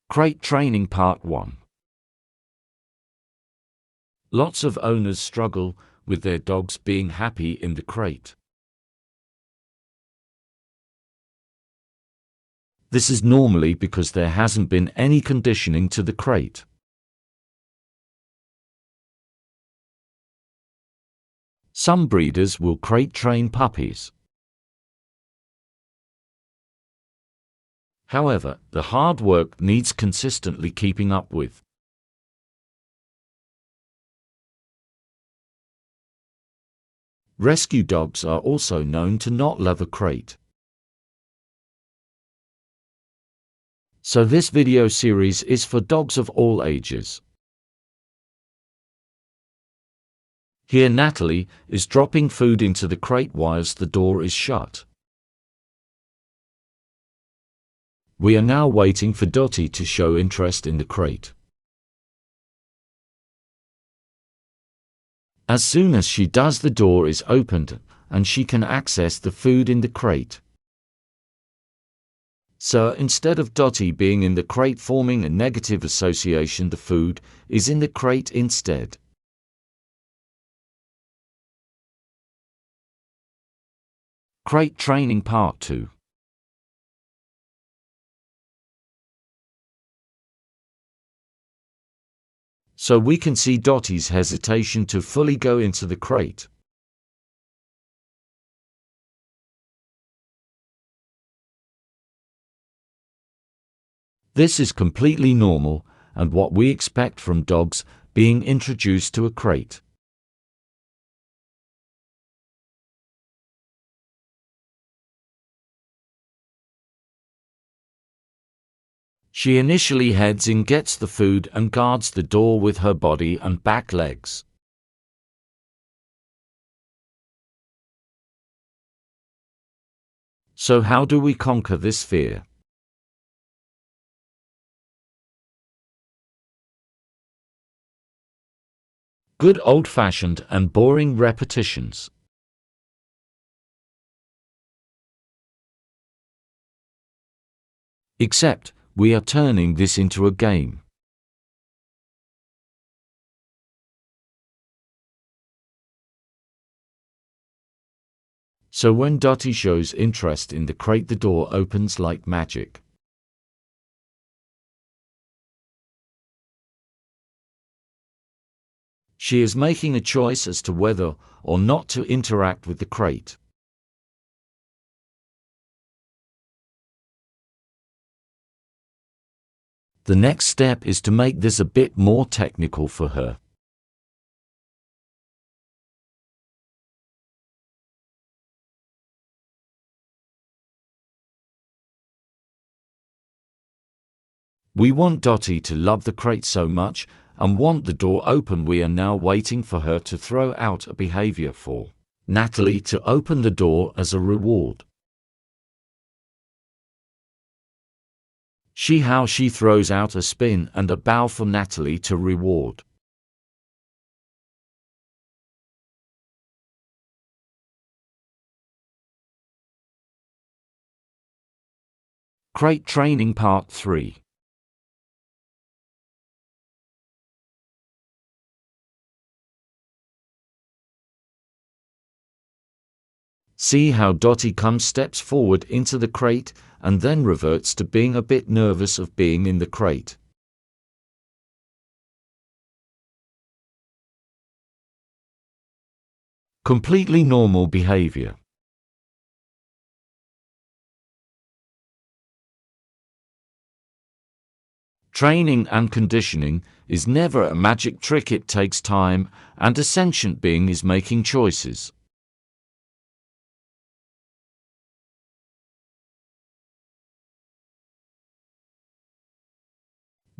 Crate Training Part 1. Lots of owners struggle with their dogs being happy in the crate. This is normally because there hasn't been any conditioning to the crate. Some breeders will crate train puppies. However, the hard work needs consistently keeping up with. Rescue dogs are also known to not love a crate. So this video series is for dogs of all ages. Here Natalie is dropping food into the crate whilst the door is shut. We are now waiting for Dottie to show interest in the crate. As soon as she does, the door is opened and she can access the food in the crate. So instead of Dottie being in the crate forming a negative association, the food is in the crate instead. Crate Training Part 2. So we can see Dottie's hesitation to fully go into the crate. This is completely normal and what we expect from dogs being introduced to a crate. She initially heads in, gets the food and guards the door with her body and back legs. So how do we conquer this fear? Good old-fashioned and boring repetitions. Except, we are turning this into a game. So when Dottie shows interest in the crate, the door opens like magic. She is making a choice as to whether or not to interact with the crate. The next step is to make this a bit more technical for her. We want Dottie to love the crate so much and want the door open. We are now waiting for her to throw out a behavior for Natalie to open the door as a reward. See how she throws out a spin and a bow for Natalie to reward. Crate Training Part 3. See how Dottie steps forward into the crate and then reverts to being a bit nervous of being in the crate. Completely normal behavior. Training and conditioning is never a magic trick. It takes time, and a sentient being is making choices.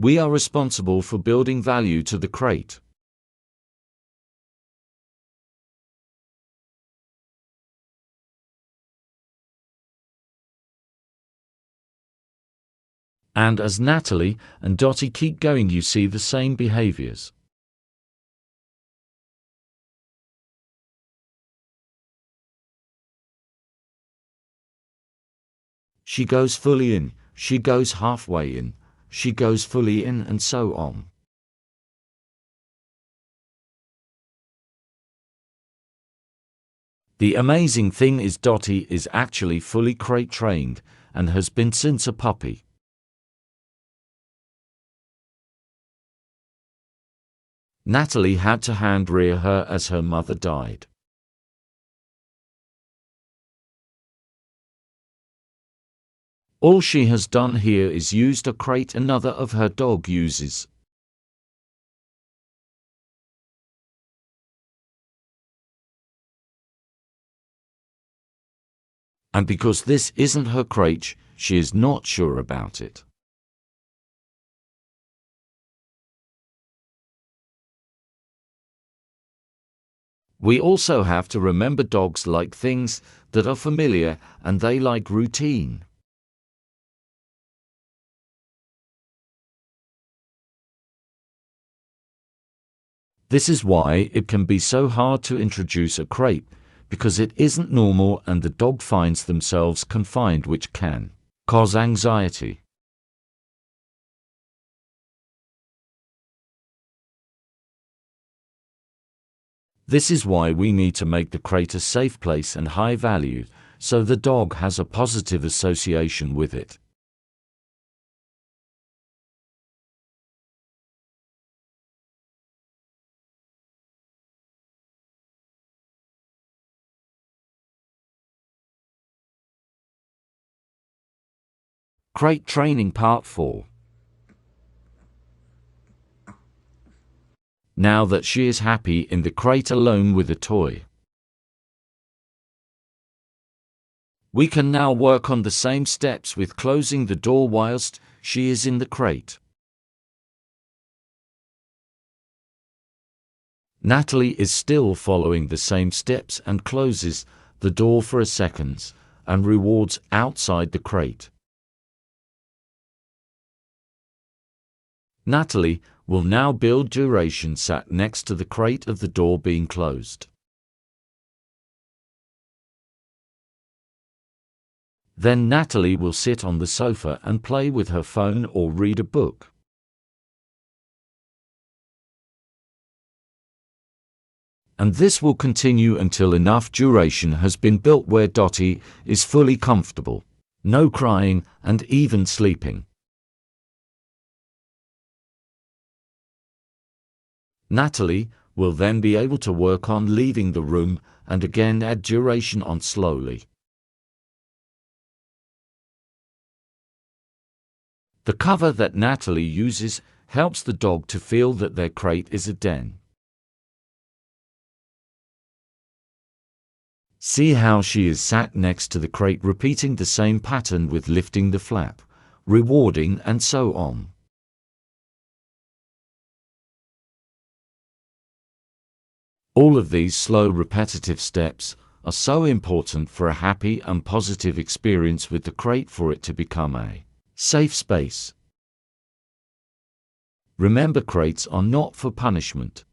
We are responsible for building value to the crate. And as Natalie and Dottie keep going, you see the same behaviors. She goes fully in, she goes halfway in, she goes fully in, and so on. The amazing thing is Dottie is actually fully crate trained and has been since a puppy. Natalie had to hand rear her as her mother died. All she has done here is used a crate another of her dog uses. And because this isn't her crate, she is not sure about it. We also have to remember dogs like things that are familiar and they like routine. This is why it can be so hard to introduce a crate, because it isn't normal and the dog finds themselves confined, which can cause anxiety. This is why we need to make the crate a safe place and high value, so the dog has a positive association with it. Crate Training Part 4. Now that she is happy in the crate alone with a toy, we can now work on the same steps with closing the door whilst she is in the crate. Natalie is still following the same steps and closes the door for a second and rewards outside the crate. Natalie will now build duration sat next to the crate of the door being closed. Then Natalie will sit on the sofa and play with her phone or read a book. And this will continue until enough duration has been built where Dottie is fully comfortable, no crying, and even sleeping. Natalie will then be able to work on leaving the room and again add duration on slowly. The cover that Natalie uses helps the dog to feel that their crate is a den. See how she is sat next to the crate, repeating the same pattern with lifting the flap, rewarding, and so on. All of these slow, repetitive steps are so important for a happy and positive experience with the crate, for it to become a safe space. Remember, crates are not for punishment.